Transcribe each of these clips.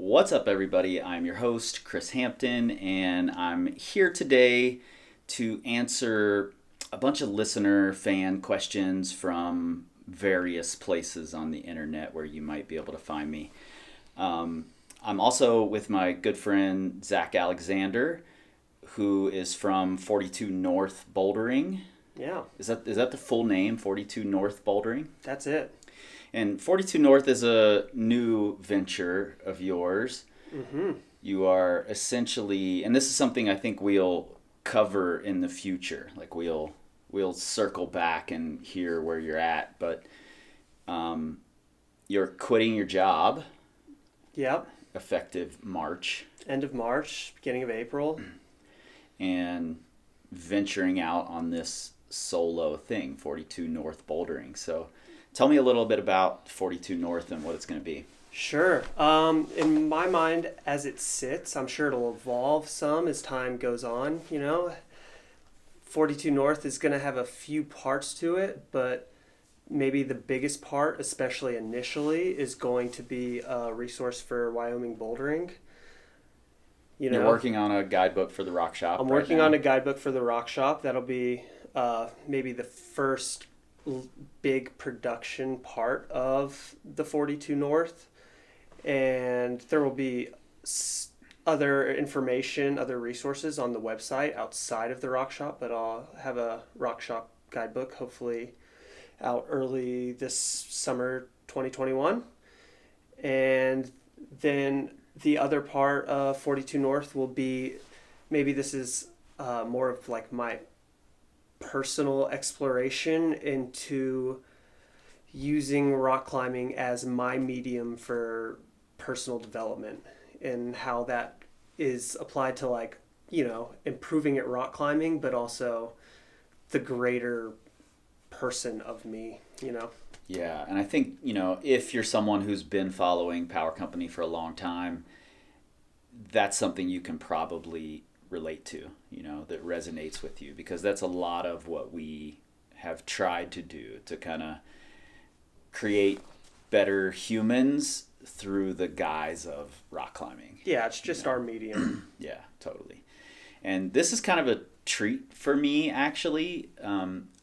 What's up, everybody? I'm your host, Chris Hampton, and I'm here today to answer a bunch of listener fan questions from various places on the internet where you might be able to find me. I'm also with my good friend, Zach Alexander, who is from 42 North Bouldering. Yeah, Is that the full name, 42 North Bouldering? that's it. And 42 North is a new venture of yours. Mm-hmm. You are essentially, and this is something I think we'll cover in the future. Like we'll circle back and hear where you're at. But you're quitting your job Yep. effective March End of March, beginning of April. and venturing out on this solo thing, 42 North Bouldering. So tell me a little bit about 42 North and what it's going to be. Sure. In my mind, as it sits, I'm sure it'll evolve some as time goes on. 42 North is going to have a few parts to it, but maybe the biggest part, especially initially, is going to be a resource for Wyoming bouldering. You're working on a guidebook for the rock shop. I'm right working now. on a guidebook for the rock shop. That'll be maybe the first big production part of the 42 North. And there will be other information, other resources on the website outside of the rock shop, but I'll have a rock shop guidebook hopefully out early this summer 2021. And then the other part of 42 North will be, maybe this is more of like my personal exploration into using rock climbing as my medium for personal development and how that is applied to, like, improving at rock climbing, but also the greater person of me. Yeah, and I think, if you're someone who's been following Power Company for a long time, that's something you can probably relate to, that resonates with you, because that's a lot of what we have tried to do to kind of create better humans through the guise of rock climbing. Yeah, it's just our medium. Yeah, totally. And this is kind of a treat for me, actually.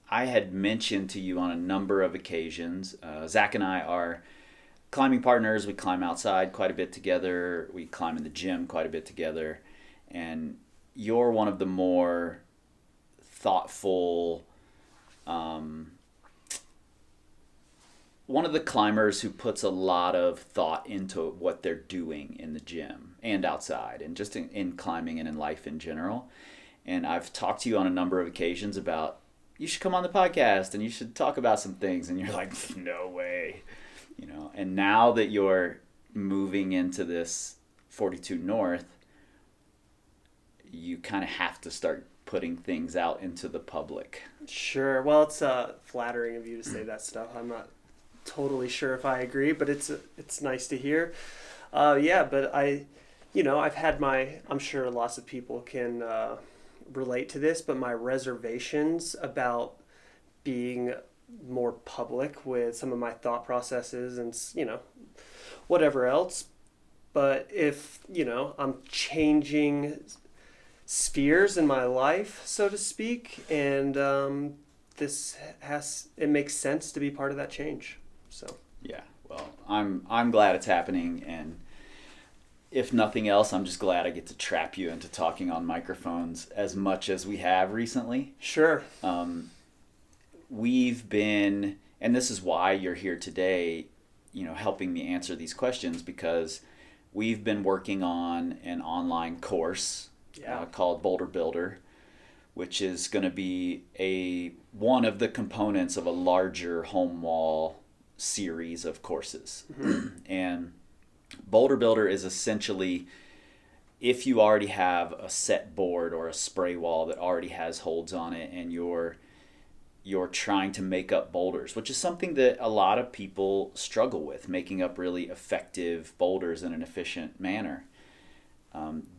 I had mentioned to you on a number of occasions, Zach and I are climbing partners. We climb outside quite a bit together. We climb in the gym quite a bit together. And you're one of the more thoughtful, one of the climbers who puts a lot of thought into what they're doing in the gym and outside and just in climbing and in life in general. And I've talked to you on a number of occasions about, you should come on the podcast and you should talk about some things. And you're like, no way. And now that you're moving into this 42 North, you kind of have to start putting things out into the public. Sure. Well, it's flattering of you to say that stuff. I'm not totally sure if I agree, but it's nice to hear. Yeah, but I've had I'm sure lots of people can relate to this, but my reservations about being more public with some of my thought processes and, whatever else. But if, I'm changing spheres in my life, so to speak, and it makes sense to be part of that change. So yeah, well, I'm glad it's happening, and if nothing else, I'm just glad I get to trap you into talking on microphones as much as we have recently. Sure. We've been, and this is why you're here today, helping me answer these questions, because we've been working on an online course called Boulder Builder, which is going to be one of the components of a larger home wall series of courses. Mm-hmm. And Boulder Builder is essentially, if you already have a set board or a spray wall that already has holds on it, and you're trying to make up boulders, which is something that a lot of people struggle with, making up really effective boulders in an efficient manner.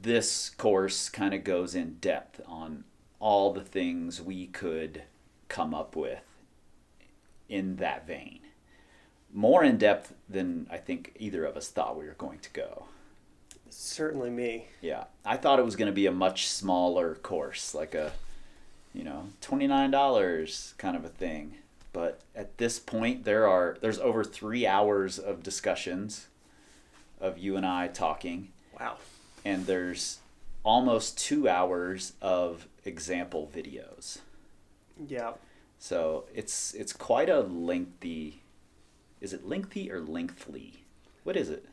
This course kind of goes in depth on all the things we could come up with in that vein. More in depth than I think either of us thought we were going to go. Certainly me. Yeah. I thought it was going to be a much smaller course, like a, $29 kind of a thing. But at this point, there's over 3 hours of discussions of you and I talking. Wow. And there's almost 2 hours of example videos. Yeah. So it's quite a lengthy. Is it lengthy or lengthly? What is it?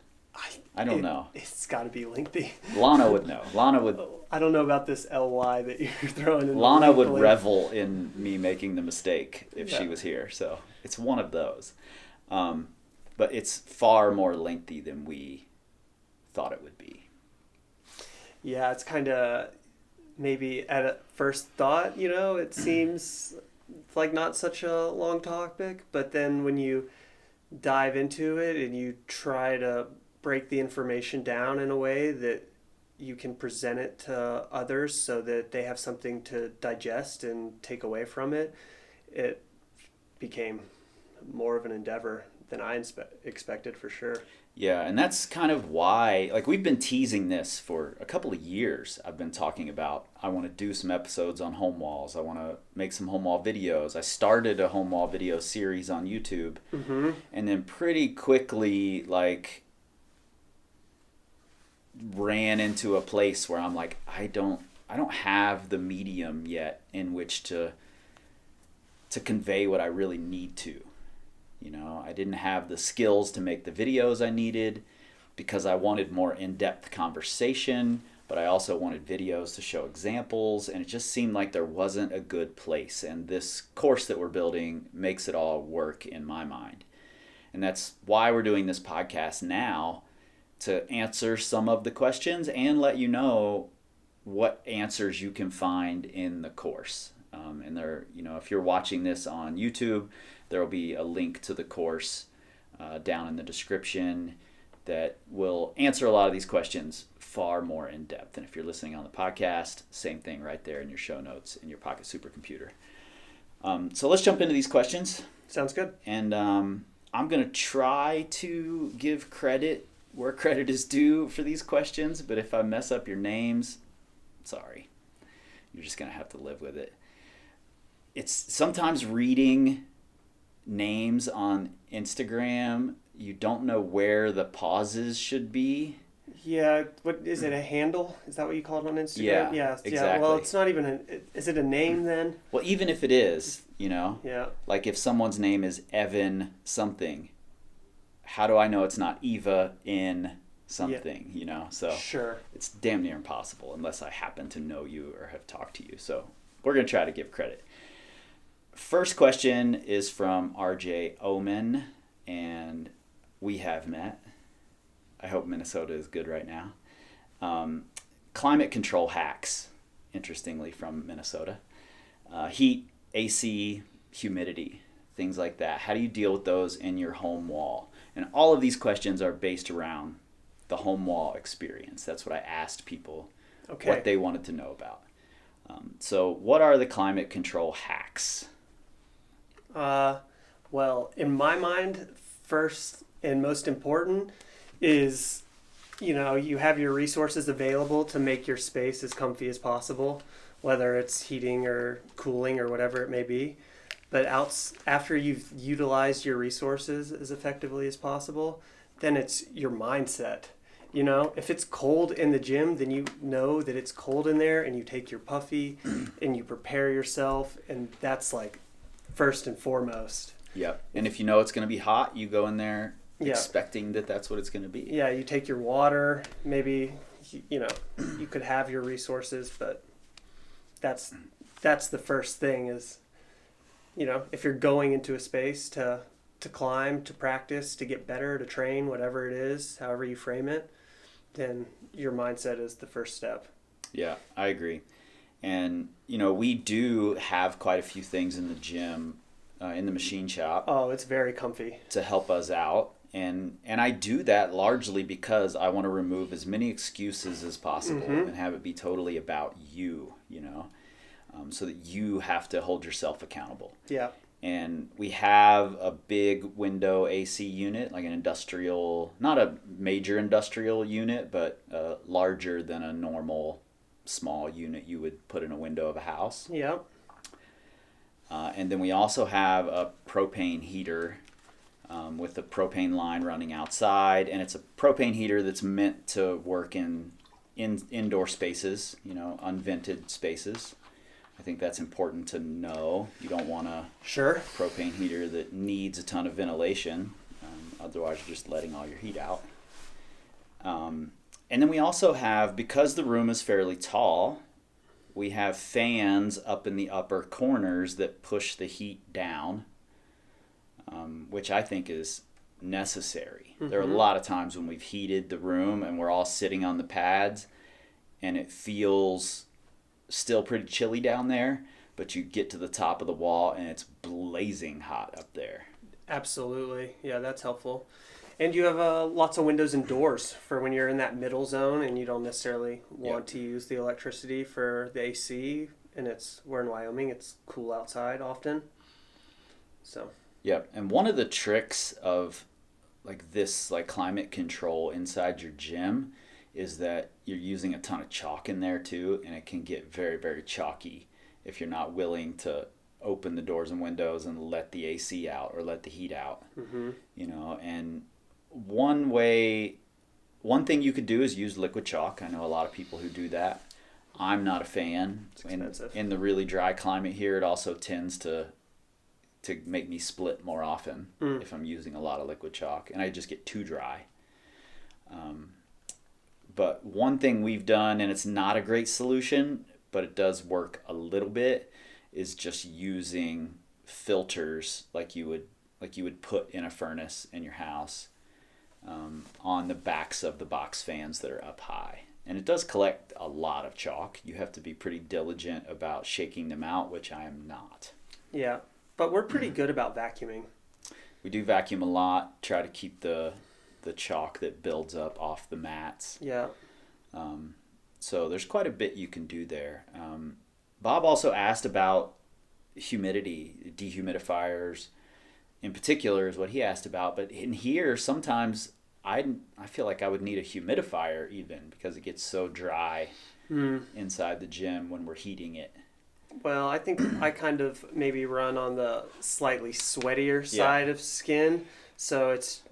I don't know. It's got to be lengthy. Lana would know. Lana would. I don't know about this ly that you're throwing in. Lana would revel in me making the mistake if she was here. So it's one of those. But it's far more lengthy than we thought it would be. Yeah, it's kind of maybe at a first thought, it seems like not such a long topic, but then when you dive into it and you try to break the information down in a way that you can present it to others so that they have something to digest and take away from it, it became more of an endeavor than I expected for sure. Yeah, and that's kind of why, like, we've been teasing this for a couple of years. I've been talking about, I want to do some episodes on home walls. I want to make some home wall videos. I started a home wall video series on YouTube, and then pretty quickly, like, ran into a place where I'm like, I don't have the medium yet in which to convey what I really need to. I didn't have the skills to make the videos I needed because I wanted more in-depth conversation, but I also wanted videos to show examples, and it just seemed like there wasn't a good place. And this course that we're building makes it all work in my mind. And that's why we're doing this podcast now, to answer some of the questions and let you know what answers you can find in the course. And there, if you're watching this on YouTube, there will be a link to the course down in the description that will answer a lot of these questions far more in depth. And if you're listening on the podcast, same thing right there in your show notes in your pocket supercomputer. So let's jump into these questions. Sounds good. And I'm going to try to give credit where credit is due for these questions, but if I mess up your names, sorry. You're just going to have to live with it. It's sometimes reading names on Instagram, you don't know where the pauses should be. Yeah, what is it, a handle? Is that what you call it on Yeah, Instagram? exactly. Yeah, well, it's not even is it a name then? Well, even if it is, Yeah. like if someone's name is Evan something, how do I know it's not Eva in something, So Sure. It's damn near impossible unless I happen to know you or have talked to you. So we're going to try to give credit. First question is from RJ Oman, and we have met. I hope Minnesota is good right now. Climate control hacks, interestingly, from Minnesota. Heat, AC, humidity, things like that. How do you deal with those in your home wall? And all of these questions are based around the home wall experience. That's what I asked people, what they wanted to know about. So what are the climate control hacks? Well, in my mind, first and most important is, you have your resources available to make your space as comfy as possible, whether it's heating or cooling or whatever it may be. But after you've utilized your resources as effectively as possible, then it's your mindset. If it's cold in the gym, then you know that it's cold in there, and you take your puffy and you prepare yourself, and that's like first and foremost. Yep. And if you know it's going to be hot, you go in there expecting that that's what it's going to be. Yeah, you take your water. Maybe, you could have your resources, but that's the first thing is, if you're going into a space to climb, to practice, to get better, to train, whatever it is, however you frame it, then your mindset is the first step. Yeah, I agree. And, we do have quite a few things in the gym, in the machine shop. Oh, it's very comfy. To help us out. And I do that largely because I want to remove as many excuses as possible and have it be totally about you, so that you have to hold yourself accountable. Yeah. And we have a big window AC unit, like an industrial, not a major industrial unit, but larger than a normal small unit you would put in a window of a house. Yeah. And then we also have a propane heater with a propane line running outside, and it's a propane heater that's meant to work in indoor spaces, unvented spaces. I think that's important to know. You don't want a propane heater that needs a ton of ventilation. Otherwise, you're just letting all your heat out. And then we also have, because the room is fairly tall, we have fans up in the upper corners that push the heat down, which I think is necessary. Mm-hmm. There are a lot of times when we've heated the room and we're all sitting on the pads and it feels still pretty chilly down there, but you get to the top of the wall and it's blazing hot up there. Absolutely. Yeah, that's helpful. And you have lots of windows and doors for when you're in that middle zone and you don't necessarily want to use the electricity for the AC. And we're in Wyoming, it's cool outside often. So. Yep. And one of the tricks of this climate control inside your gym is that you're using a ton of chalk in there too, and it can get very, very chalky if you're not willing to open the doors and windows and let the AC out or let the heat out. Mm-hmm. And one thing you could do is use liquid chalk. I know a lot of people who do that. I'm not a fan. It's expensive. In the really dry climate here, it also tends to make me split more often if I'm using a lot of liquid chalk, and I just get too dry. But one thing we've done, and it's not a great solution, but it does work a little bit, is just using filters like you would put in a furnace in your house on the backs of the box fans that are up high. And it does collect a lot of chalk. You have to be pretty diligent about shaking them out, which I am not. Yeah, but we're pretty good about vacuuming. We do vacuum a lot, try to keep the chalk that builds up off the mats. Yeah. So there's quite a bit you can do there. Bob also asked about humidity, dehumidifiers in particular is what he asked about. But in here, sometimes I feel like I would need a humidifier even because it gets so dry inside the gym when we're heating it. Well, I think I kind of maybe run on the slightly sweatier side of skin. So it's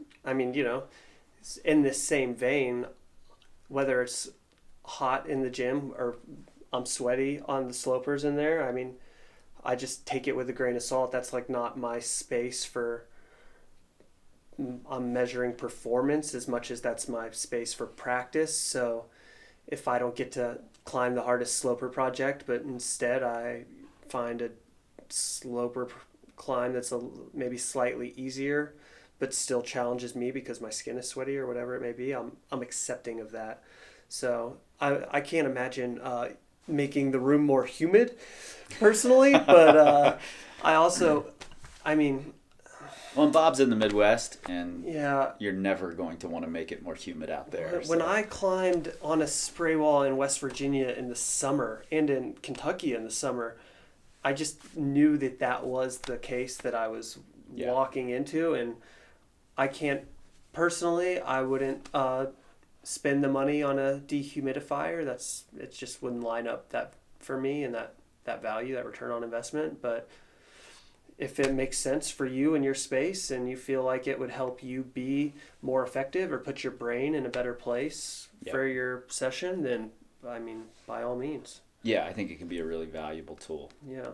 in this same vein, whether it's hot in the gym or I'm sweaty on the slopers in there, I just take it with a grain of salt. That's not my space for I'm measuring performance as much as that's my space for practice. So if I don't get to climb the hardest sloper project, but instead I find a sloper climb that's maybe slightly easier, but still challenges me because my skin is sweaty or whatever it may be, I'm accepting of that. So I can't imagine making the room more humid personally, but well, and Bob's in the Midwest, and you're never going to want to make it more humid out there. When I climbed on a spray wall in West Virginia in the summer and in Kentucky in the summer, I just knew that was the case that I was walking into, and I can't personally. I wouldn't spend the money on a dehumidifier. It just wouldn't line up that for me and that value, that return on investment. But if it makes sense for you and your space and you feel like it would help you be more effective or put your brain in a better place for your session, then by all means. Yeah, I think it can be a really valuable tool. Yeah.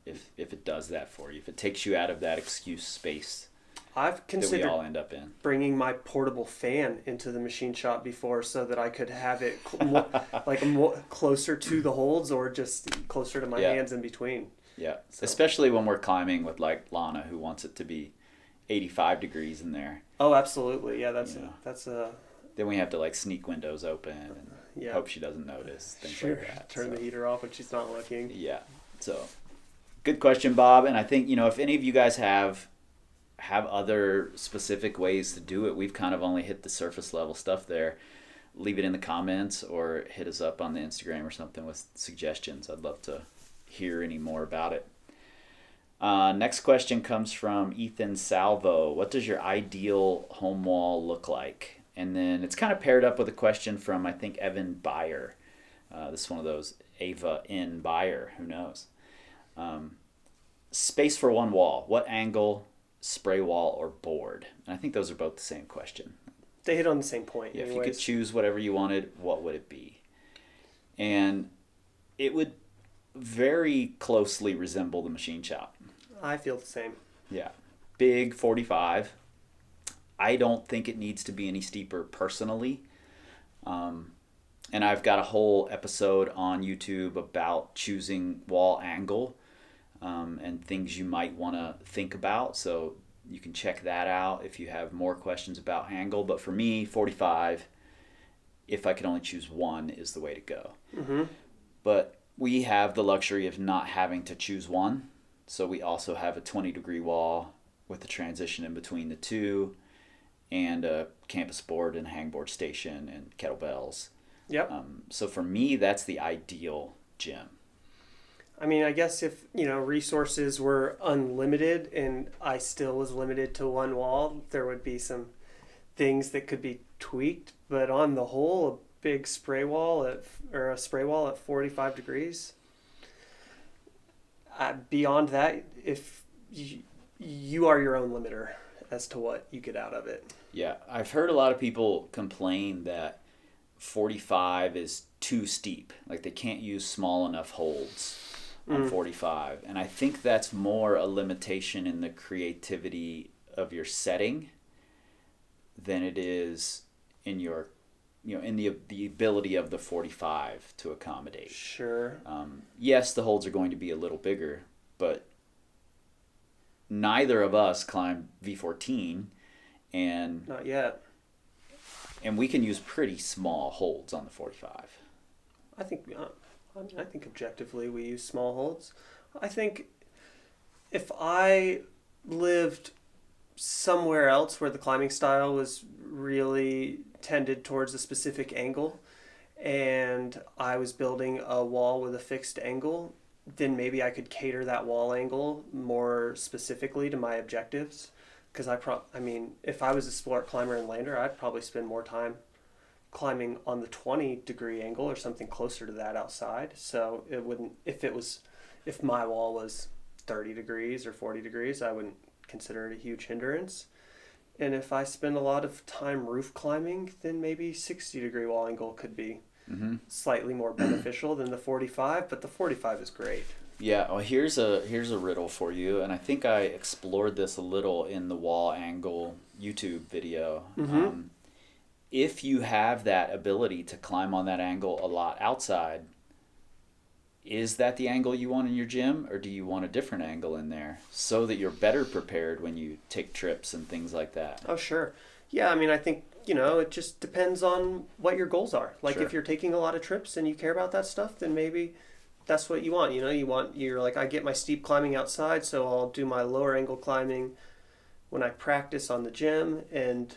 If it does that for you, if it takes you out of that excuse space I've considered that we all end up in. Bringing my portable fan into the machine shop before so that I could have it more closer to the holds or just closer to my hands in between. Yeah, so. Especially when we're climbing with Lana, who wants it to be 85 degrees in there. Oh, absolutely. Yeah, that's a. Then we have to sneak windows open and hope she doesn't notice. Things like that. Turn the heater off when she's not looking. Yeah. So, good question, Bob. And I think if any of you guys have other specific ways to do it, we've kind of only hit the surface level stuff there. Leave it in the comments or hit us up on the Instagram or something with suggestions. I'd love to hear any more about it. Next question comes from Ethan Salvo. What does your ideal home wall look like? And then it's kind of paired up with a question from, I think, Evan Byer. This is one of those Ava N. Byer. Who knows? Space for one wall. What angle, spray wall, or board? And I think those are both the same question. They hit on the same point. Yeah, anyways. if you could choose whatever you wanted, what would it be? And it would very closely resemble the machine shop. I feel the same. Yeah. Big 45. I don't think it needs to be any steeper personally. And I've got a whole episode on YouTube about choosing wall angle and things you might want to think about. So you can check that out if you have more questions about angle. But for me, 45, if I could only choose one, is the way to go. Mm-hmm. But we have the luxury of not having to choose one. So we also have a 20-degree wall with the transition in between the two, and a campus board and hangboard station and kettlebells. Yep. So for me, that's the ideal gym. I mean, I guess if, resources were unlimited and I still was limited to one wall, there would be some things that could be tweaked. But on the whole, a big spray wall a spray wall at 45 degrees. Beyond that, if you are your own limiter as to what you get out of it. Yeah, I've heard a lot of people complain that 45 is too steep. Like they can't use small enough holds on 45. And I think that's more a limitation in the creativity of your setting than it is in your, in the ability of the 45 to accommodate. Sure. Yes, the holds are going to be a little bigger, but neither of us climb V14, and not yet. And we can use pretty small holds on the 45. I think objectively we use small holds. I think if I lived somewhere else where the climbing style was really tended towards a specific angle, and I was building a wall with a fixed angle, then maybe I could cater that wall angle more specifically to my objectives. Because if I was a sport climber and lander, I'd probably spend more time climbing on the 20-degree angle or something closer to that outside. So it wouldn't, if my wall was 30 degrees or 40 degrees, I wouldn't consider it a huge hindrance. And if I spend a lot of time roof climbing, then maybe 60-degree wall angle could be slightly more beneficial than the 45, but the 45 is great. Yeah, well, here's a riddle for you, and I think I explored this a little in the wall angle YouTube video. Mm-hmm. If you have that ability to climb on that angle a lot outside, is that the angle you want in your gym, or do you want a different angle in there so that you're better prepared when you take trips and things like that? Oh, sure. Yeah, I think, it just depends on what your goals are. Like, Sure. If you're taking a lot of trips and you care about that stuff, then maybe that's what you want. You're like, I get my steep climbing outside, so I'll do my lower angle climbing when I practice on the gym, and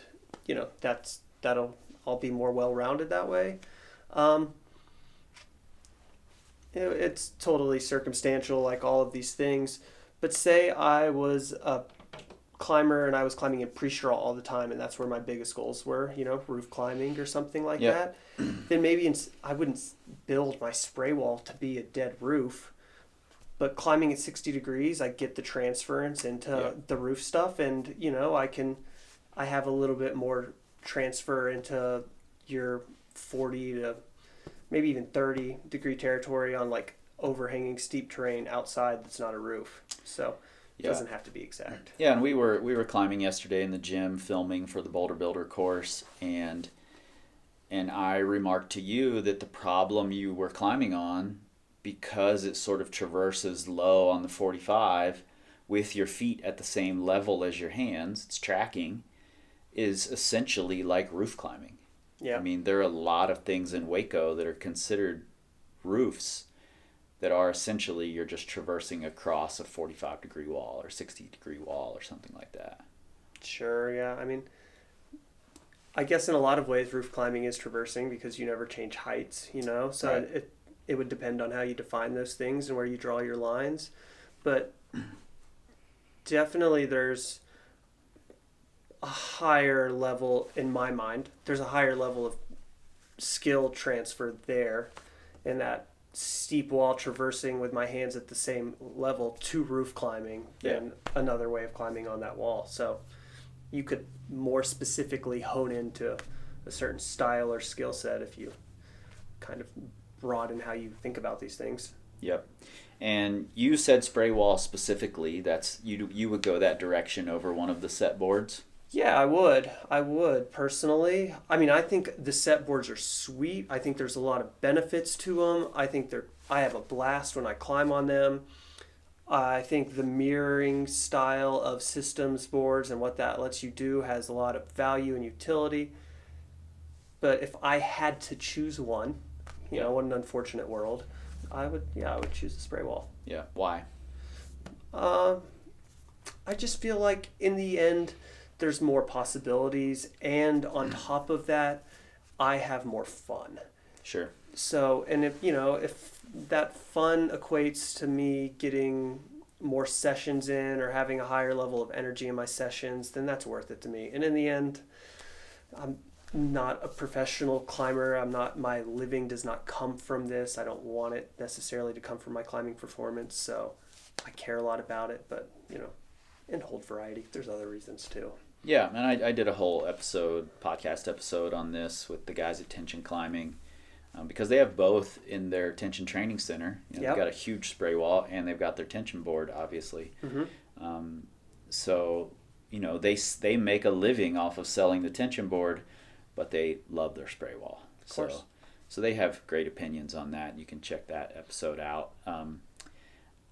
I'll be more well-rounded that way. It's totally circumstantial, like all of these things. But say I was a climber and I was climbing in pre-straw all the time, and that's where my biggest goals were, roof climbing or something like that. Then maybe I wouldn't build my spray wall to be a dead roof, but climbing at 60 degrees, I get the transference into the roof stuff, and I have a little bit more transfer into your 40 to maybe even 30 degree territory on like overhanging steep terrain outside that's not a roof. So it doesn't have to be exact. Yeah, and we were climbing yesterday in the gym, filming for the Boulder Builder course, and I remarked to you that the problem you were climbing on, because it sort of traverses low on the 45 with your feet at the same level as your hands, it's tracking, is essentially like roof climbing. Yeah. There are a lot of things in Waco that are considered roofs that are essentially you're just traversing across a 45-degree wall or 60-degree wall or something like that. Sure, yeah. I guess in a lot of ways roof climbing is traversing because you never change heights, So Right. it would depend on how you define those things and where you draw your lines. But definitely there's a higher level, in my mind, there's a higher level of skill transfer there in that steep wall traversing with my hands at the same level to roof climbing than another way of climbing on that wall. So you could more specifically hone into a certain style or skill set if you kind of broaden how you think about these things. Yep. And you said spray wall specifically. That's you would go that direction over one of the set boards? Yeah, I would. I would personally. I mean, I think the set boards are sweet. I think there's a lot of benefits to them. I have a blast when I climb on them. I think the mirroring style of systems boards and what that lets you do has a lot of value and utility. But if I had to choose one, what an unfortunate world, I would choose the spray wall. Yeah. Why? I just feel like in the end, there's more possibilities, and on top of that, I have more fun. Sure. So, and if that fun equates to me getting more sessions in or having a higher level of energy in my sessions, then that's worth it to me. And in the end, I'm not a professional climber. My living does not come from this. I don't want it necessarily to come from my climbing performance. So I care a lot about it, but and hold variety. There's other reasons too. Yeah, and I did a whole podcast episode on this with the guys at Tension Climbing, because they have both in their tension training center. They've got a huge spray wall and they've got their tension board, obviously. Mm-hmm. So they make a living off of selling the tension board, but they love their spray wall. Of course. So they have great opinions on that. You can check that episode out.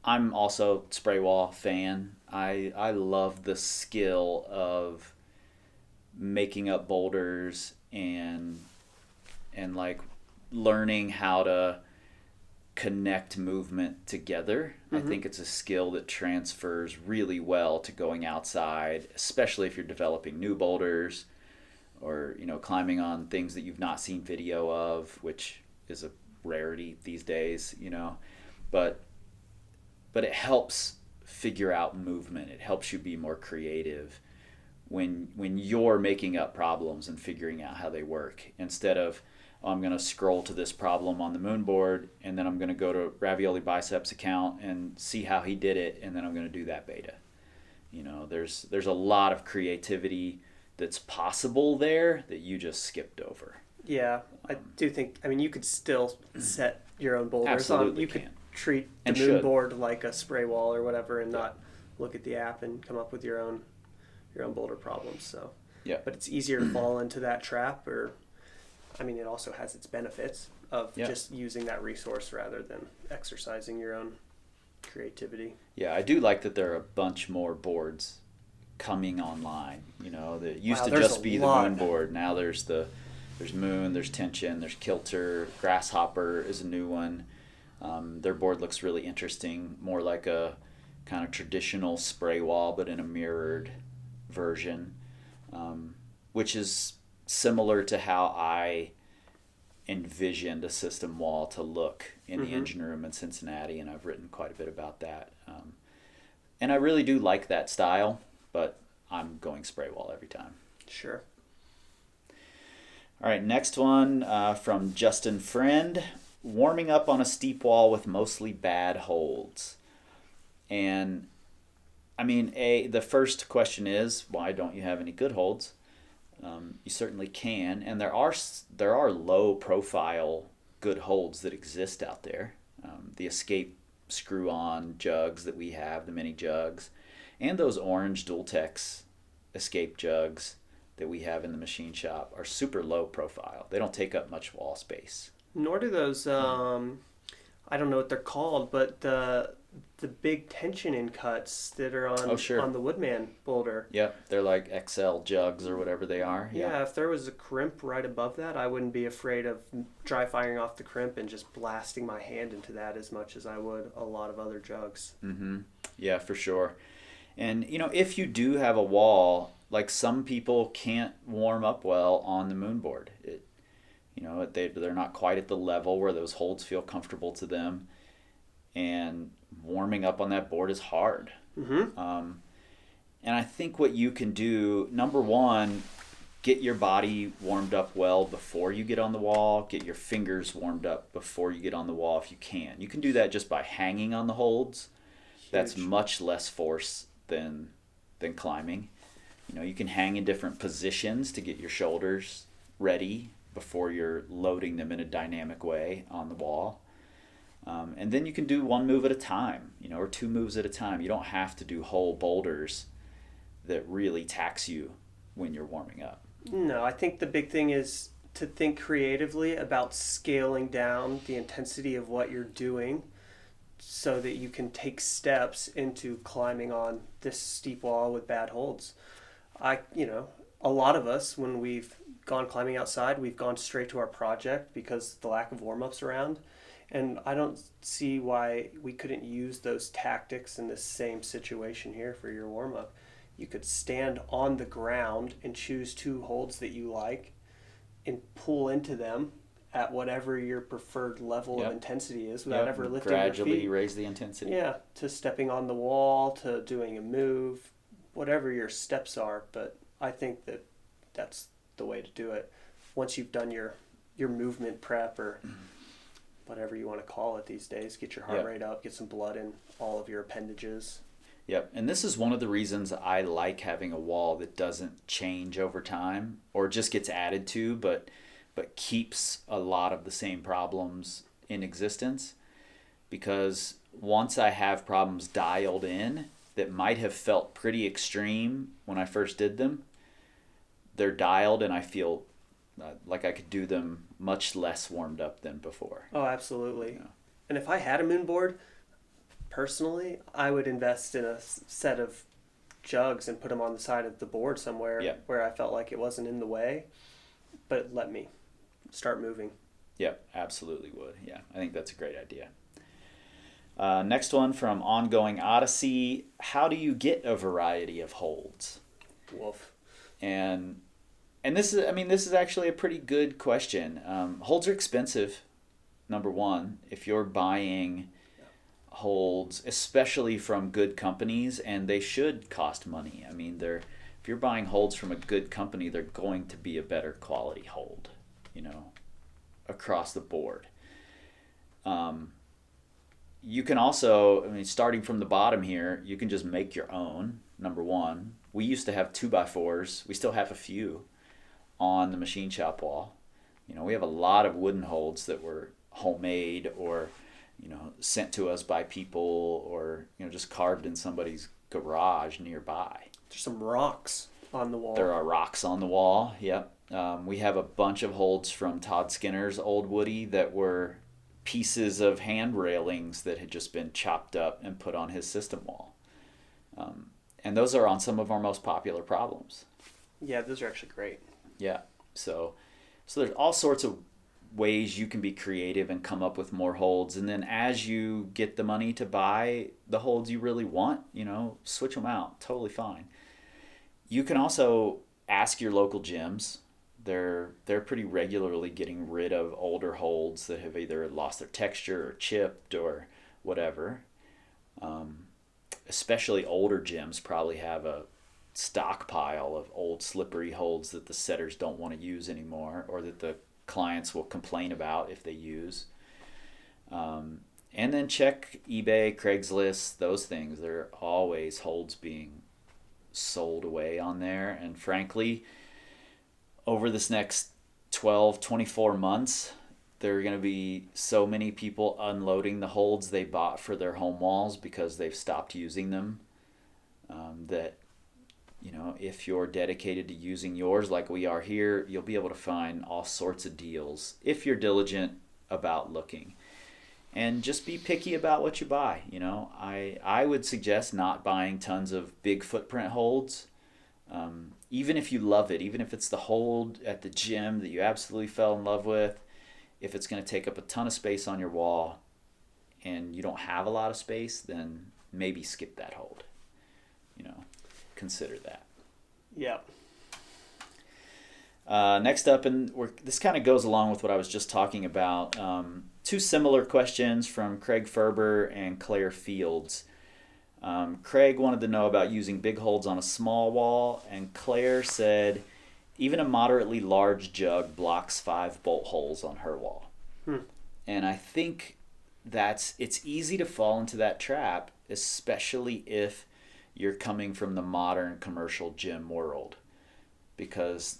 I'm also spray wall fan. I love the skill of making up boulders and like learning how to connect movement together. Mm-hmm. I think it's a skill that transfers really well to going outside, especially if you're developing new boulders or climbing on things that you've not seen video of, which is a rarity these days, but it helps figure out movement. It helps you be more creative when you're making up problems and figuring out how they work, instead of, I'm going to scroll to this problem on the moonboard and then I'm going to go to Ravioli Biceps account and see how he did it, and then I'm going to do that beta. There's a lot of creativity that's possible there that you just skipped over. Yeah, I do think, you could still set your own boulders. Absolutely You could treat the moon board like a spray wall or whatever, and not look at the app and come up with your own boulder problems. So but it's easier to fall into that trap, or it also has its benefits of just using that resource rather than exercising your own creativity. Yeah, I do like that there are a bunch more boards coming online. That used to just be the moon board. Now there's moon, there's tension, there's kilter, grasshopper is a new one. Their board looks really interesting, more like a kind of traditional spray wall, but in a mirrored version, which is similar to how I envisioned a system wall to look in the engine room in Cincinnati, and I've written quite a bit about that. And I really do like that style, but I'm going spray wall every time. Sure. All right, next one from Justin Friend. Warming up on a steep wall with mostly bad holds. And the first question is, why don't you have any good holds? You certainly can, and there are low profile good holds that exist out there. The Escape screw-on jugs that we have, the mini jugs, and those orange Dual-Tex Escape jugs that we have in the machine shop are super low profile. They don't take up much wall space. Nor do those, I don't know what they're called, but the big tension in cuts that are on the Woodman boulder. Yep, they're like XL jugs or whatever they are. Yeah, if there was a crimp right above that, I wouldn't be afraid of dry firing off the crimp and just blasting my hand into that as much as I would a lot of other jugs. Mm-hmm. Yeah, for sure. And, if you do have a wall, like some people can't warm up well on the moonboard. They're not quite at the level where those holds feel comfortable to them, and warming up on that board is hard. Mm-hmm. And I think what you can do, number one, get your body warmed up well before you get on the wall. Get your fingers warmed up before you get on the wall if you can. You can do that just by hanging on the holds. Huge. That's much less force than climbing. You can hang in different positions to get your shoulders ready before you're loading them in a dynamic way on the wall. And then you can do one move at a time, or two moves at a time. You don't have to do whole boulders that really tax you when you're warming up. No, I think the big thing is to think creatively about scaling down the intensity of what you're doing so that you can take steps into climbing on this steep wall with bad holds. A lot of us, when we've gone climbing outside, we've gone straight to our project because the lack of warm-ups around. And I don't see why we couldn't use those tactics in the same situation here for your warm-up. You could stand on the ground and choose two holds that you like and pull into them at whatever your preferred level of intensity is without ever lifting your feet. Gradually raise the intensity. Yeah, to stepping on the wall, to doing a move, whatever your steps are. But I think that that's the way to do it. Once you've done your movement prep or whatever you want to call it these days, get your heart rate up, get some blood in all of your appendages. Yep, and this is one of the reasons I like having a wall that doesn't change over time or just gets added to, but keeps a lot of the same problems in existence. Because once I have problems dialed in that might have felt pretty extreme when I first did them, they're dialed and I feel like I could do them much less warmed up than before. Oh, absolutely. And if I had a moon board, personally, I would invest in a set of jugs and put them on the side of the board somewhere where I felt like it wasn't in the way, but let me start moving. Yep, absolutely would. Yeah, I think that's a great idea. Next one from Ongoing Odyssey. How do you get a variety of holds? Wolf. And this is actually a pretty good question. Holds are expensive, number one. If you're buying holds, especially from good companies, and they should cost money. I mean, if you're buying holds from a good company, they're going to be a better quality hold, across the board. You can also, starting from the bottom here, you can just make your own, number one. We used to have 2x4s. We still have a few on the machine shop wall. We have a lot of wooden holds that were homemade or sent to us by people or, just carved in somebody's garage nearby. There's some rocks on the wall. There are rocks on the wall, yep. We have a bunch of holds from Todd Skinner's old Woody that were pieces of hand railings that had just been chopped up and put on his system wall. And those are on some of our most popular problems. Yeah, those are actually great. Yeah, so there's all sorts of ways you can be creative and come up with more holds, and then as you get the money to buy the holds you really want, switch them out. Totally fine. You can also ask your local gyms. They're pretty regularly getting rid of older holds that have either lost their texture or chipped or whatever. Especially older gyms probably have a stockpile of old slippery holds that the setters don't want to use anymore, or that the clients will complain about if they use. And then check eBay, Craigslist, those things. There are always holds being sold away on there. And frankly, over this next 12, 24 months, there are going to be so many people unloading the holds they bought for their home walls because they've stopped using them, that if you're dedicated to using yours like we are here, you'll be able to find all sorts of deals if you're diligent about looking. And just be picky about what you buy. I would suggest not buying tons of big footprint holds. Even if you love it, even if it's the hold at the gym that you absolutely fell in love with, if it's going to take up a ton of space on your wall and you don't have a lot of space, then maybe skip that hold. Consider that. Yeah. Next up, and this kind of goes along with what I was just talking about. Two similar questions from Craig Ferber and Claire Fields. Craig wanted to know about using big holds on a small wall, and Claire said even a moderately large jug blocks 5 bolt holes on her wall. And I think it's easy to fall into that trap, especially if you're coming from the modern commercial gym world, because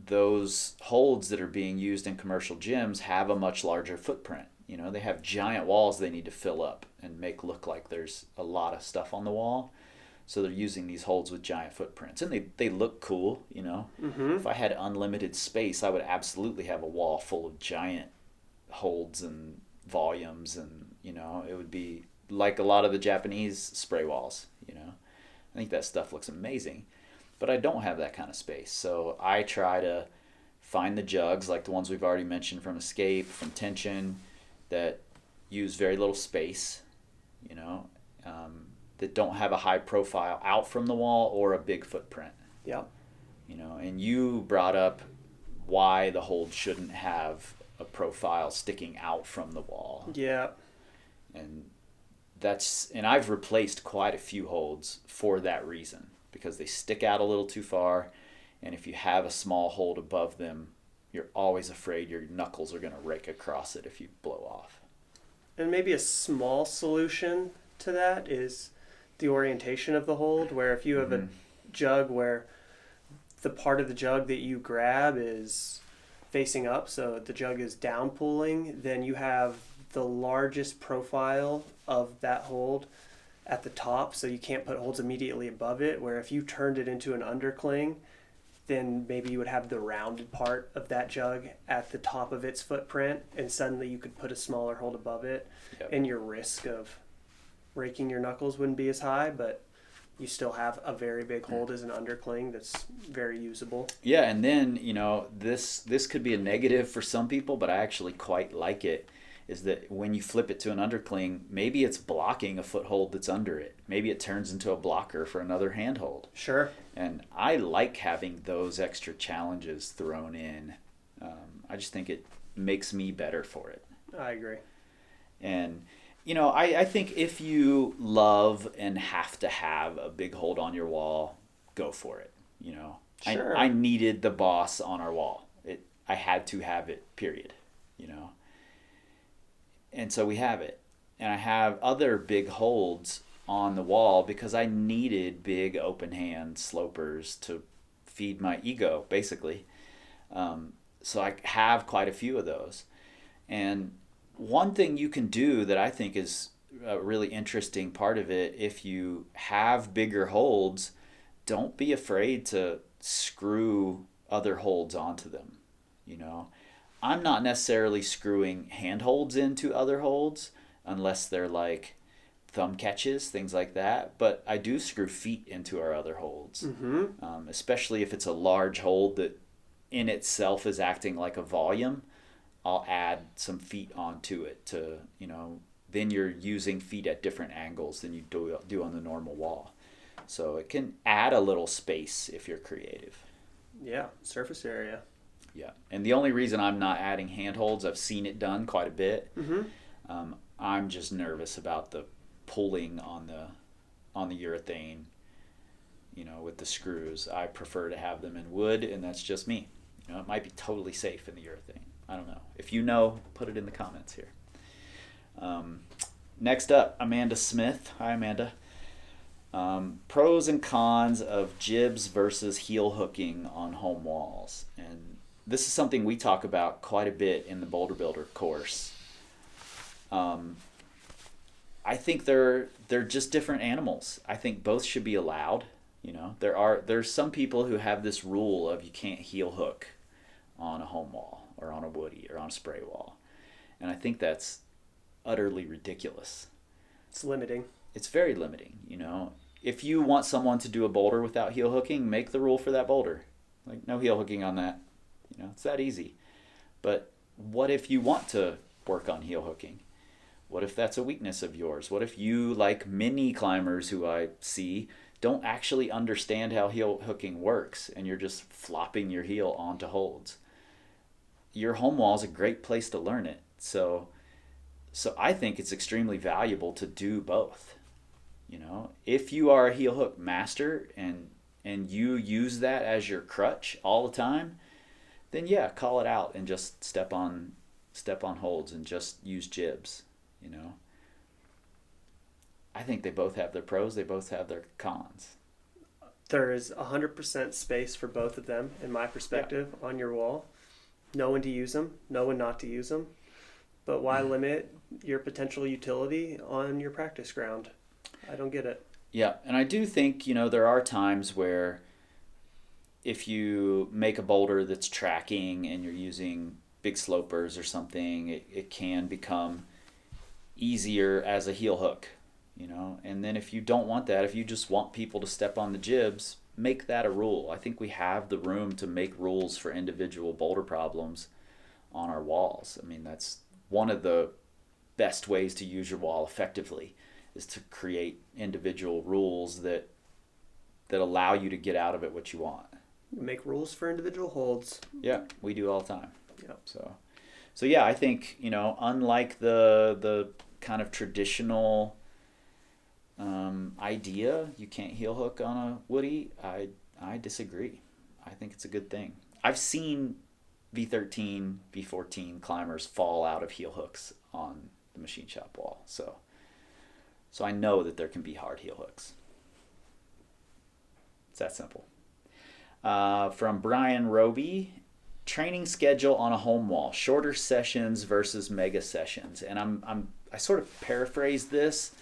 those holds that are being used in commercial gyms have a much larger footprint. They have giant walls they need to fill up and make look like there's a lot of stuff on the wall. So they're using these holds with giant footprints, and they look cool. If I had unlimited space, I would absolutely have a wall full of giant holds and volumes, and it would be like a lot of the Japanese spray walls. I think that stuff looks amazing, but I don't have that kind of space, so I try to find the jugs like the ones we've already mentioned from Escape, from Tension, that use very little space, that don't have a high profile out from the wall or a big footprint. Yeah. And you brought up why the hold shouldn't have a profile sticking out from the wall. Yeah. And I've replaced quite a few holds for that reason, because they stick out a little too far, and if you have a small hold above them, you're always afraid your knuckles are going to rake across it if you blow off. And maybe a small solution to that is the orientation of the hold, where if you have a jug where the part of the jug that you grab is facing up, so the jug is down pulling, then you have the largest profile of that hold at the top, so you can't put holds immediately above it, where if you turned it into an undercling, then maybe you would have the rounded part of that jug at the top of its footprint, and suddenly you could put a smaller hold above it. Yep. And your risk of raking your knuckles wouldn't be as high, but you still have a very big hold as an undercling that's very usable. Yeah, and then, this could be a negative for some people, but I actually quite like it, is that when you flip it to an undercling, maybe it's blocking a foothold that's under it. Maybe it turns into a blocker for another handhold. Sure. And I like having those extra challenges thrown in. I just think it makes me better for it. I agree. And, I think if you love and have to have a big hold on your wall, go for it. Sure. I needed the boss on our wall. I had to have it, period. And so we have it. And I have other big holds on the wall because I needed big open hand slopers to feed my ego, basically. So I have quite a few of those. And one thing you can do that I think is a really interesting part of it, if you have bigger holds, don't be afraid to screw other holds onto them. I'm not necessarily screwing handholds into other holds unless they're like thumb catches, things like that. But I do screw feet into our other holds, especially if it's a large hold that in itself is acting like a volume. I'll add some feet onto it to, then you're using feet at different angles than you do on the normal wall. So it can add a little space if you're creative. Yeah, surface area. Yeah, and the only reason I'm not adding handholds, I've seen it done quite a bit. I'm just nervous about the pulling on the urethane, with the screws. I prefer to have them in wood, and that's just me. It might be totally safe in the urethane. I don't know. If you know, put it in the comments here. Next up, Amanda Smith. Hi, Amanda. Pros and cons of jibs versus heel hooking on home walls. And this is something we talk about quite a bit in the Boulder Builder course. I think they're just different animals. I think both should be allowed. There's some people who have this rule of you can't heel hook on a home wall or on a woody or on a spray wall. And I think that's utterly ridiculous. It's limiting. It's very limiting, If you want someone to do a boulder without heel hooking, make the rule for that boulder. Like, no heel hooking on that. It's that easy. But what if you want to work on heel hooking? What if that's a weakness of yours? What if you, like many climbers who I see, don't actually understand how heel hooking works and you're just flopping your heel onto holds? Your home wall is a great place to learn it. So I think it's extremely valuable to do both. You know, if you are a heel hook master and you use that as your crutch all the time, then yeah, call it out and just step on holds and just use jibs, you know. I think they both have their pros, they both have their cons. There is 100% space for both of them, in my perspective, on your wall. Know when to use them, know when not to use them. But why limit your potential utility on your practice ground? I don't get it. Yeah, and I do think, you know, there are times where if you make a boulder that's tracking and you're using big slopers or something, it can become easier as a heel hook, you know. And then if you don't want that, if you just want people to step on the jibs, make that a rule. I think we have the room to make rules for individual boulder problems on our walls. I mean, that's one of the best ways to use your wall effectively, is to create individual rules that allow you to get out of it what you want. Make rules for individual holds. Yeah, we do all the time. Yep. So yeah, I think, you know, unlike the kind of traditional idea, you can't heel hook on a woody, I disagree. I think it's a good thing. I've seen V13, V14 climbers fall out of heel hooks on the machine shop wall. So I know that there can be hard heel hooks. It's that simple. From Brian Roby, training schedule on a home wall, shorter sessions versus mega sessions. And I sort of paraphrased this,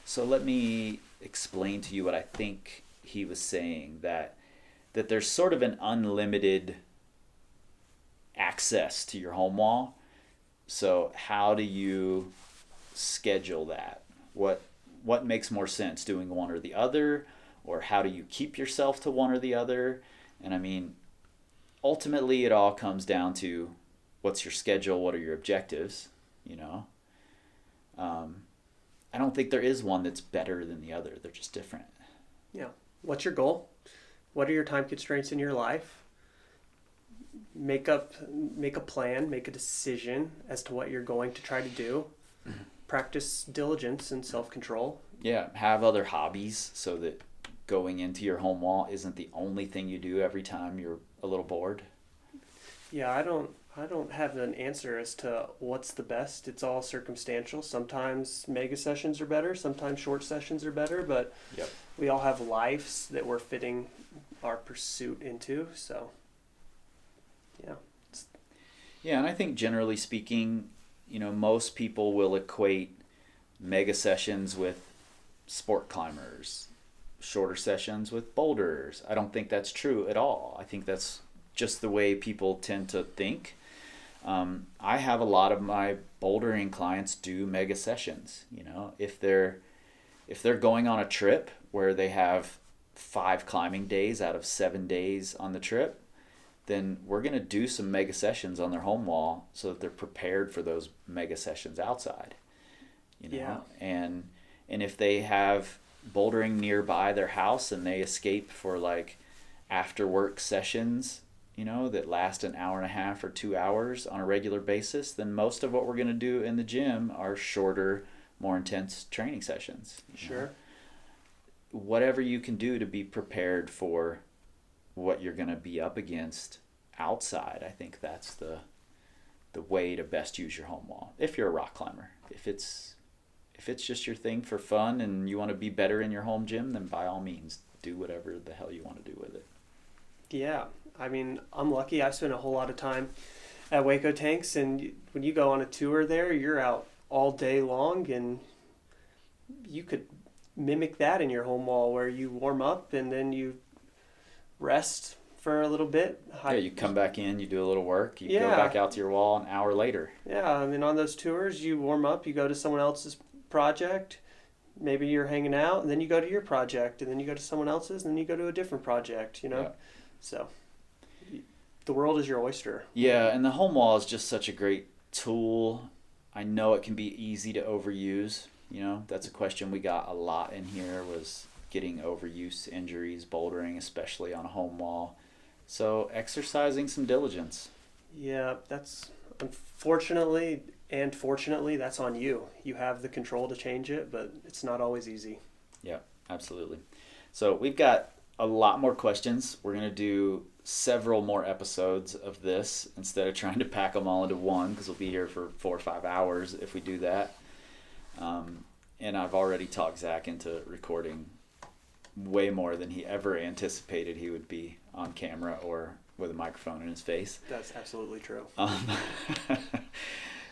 so let me explain to you what I think he was saying, that there's sort of an unlimited access to your home wall. So how do you schedule that? What makes more sense, doing one or the other, or how do you keep yourself to one or the other? And I mean, ultimately it all comes down to what's your schedule, what are your objectives, you know. I don't think there is one that's better than the other. They're just different. Yeah. What's your goal? What are your time constraints in your life? Make a plan, make a decision as to what you're going to try to do. Practice diligence and self-control. Yeah, have other hobbies so that going into your home wall isn't the only thing you do every time you're a little bored. Yeah, I don't have an answer as to what's the best. It's all circumstantial. Sometimes mega sessions are better, sometimes short sessions are better, but yep. We all have lives that we're fitting our pursuit into, so yeah. Yeah, and I think generally speaking, you know, most people will equate mega sessions with sport climbers, shorter sessions with boulders. I don't think that's true at all. I think that's just the way people tend to think. I have a lot of my bouldering clients do mega sessions. You know, if they're going on a trip where they have 5 climbing days out of 7 days on the trip, then we're going to do some mega sessions on their home wall so that they're prepared for those mega sessions outside. You know, yeah. And if they have bouldering nearby their house and they escape for like after work sessions, you know, that last an hour and a half or 2 hours on a regular basis, then most of what we're going to do in the gym are shorter, more intense training sessions. Sure. Know? Whatever you can do to be prepared for what you're going to be up against outside, I think that's the way to best use your home wall. If you're a rock climber, if it's just your thing for fun and you want to be better in your home gym, then by all means do whatever the hell you want to do with it. Yeah, I mean, I'm lucky. I spent a whole lot of time at Waco Tanks, and when you go on a tour there, you're out all day long, and you could mimic that in your home wall where you warm up and then you rest for a little bit. Yeah, you come back in, you do a little work, you go back out to your wall an hour later. Yeah, I mean, on those tours, you warm up, you go to someone else's project, maybe you're hanging out, and then you go to your project, and then you go to someone else's, and then you go to a different project, you know? Yeah. So the world is your oyster. Yeah, and the home wall is just such a great tool. I know it can be easy to overuse. You know, that's a question we got a lot in here, was getting overuse injuries, bouldering, especially on a home wall. So exercising some diligence. Yeah, that's unfortunately and fortunately, that's on you. You have the control to change it, but it's not always easy. Yeah, absolutely. So we've got a lot more questions. We're going to do several more episodes of this instead of trying to pack them all into one, because we'll be here for 4 or 5 hours if we do that. And I've already talked Zach into recording way more than he ever anticipated he would be on camera or with a microphone in his face. That's absolutely true.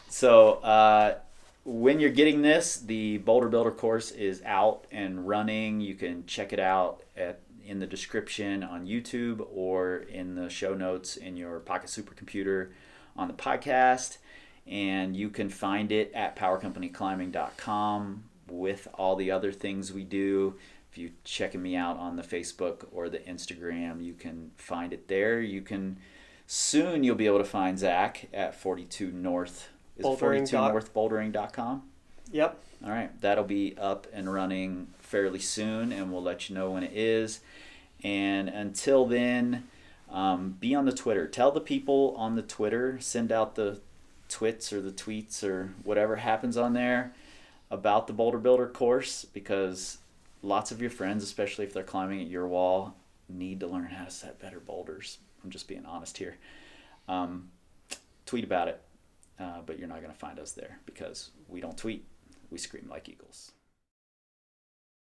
So when you're getting this, the Boulder Builder course is out and running. You can check it out in the description on YouTube or in the show notes in your Pocket Supercomputer on the podcast. And you can find it at powercompanyclimbing.com with all the other things we do. If you're checking me out on the Facebook or the Instagram, you can find it there. Soon you'll be able to find Zach at 42 North. Is it 42northbouldering.com? Yep. All right. That'll be up and running fairly soon, and we'll let you know when it is. And until then, be on the Twitter. Tell the people on the Twitter, send out the twits or the tweets or whatever happens on there about the Boulder Builder course, because lots of your friends, especially if they're climbing at your wall, need to learn how to set better boulders. I'm just being honest here. Tweet about it, but you're not going to find us there because we don't tweet. We scream like eagles.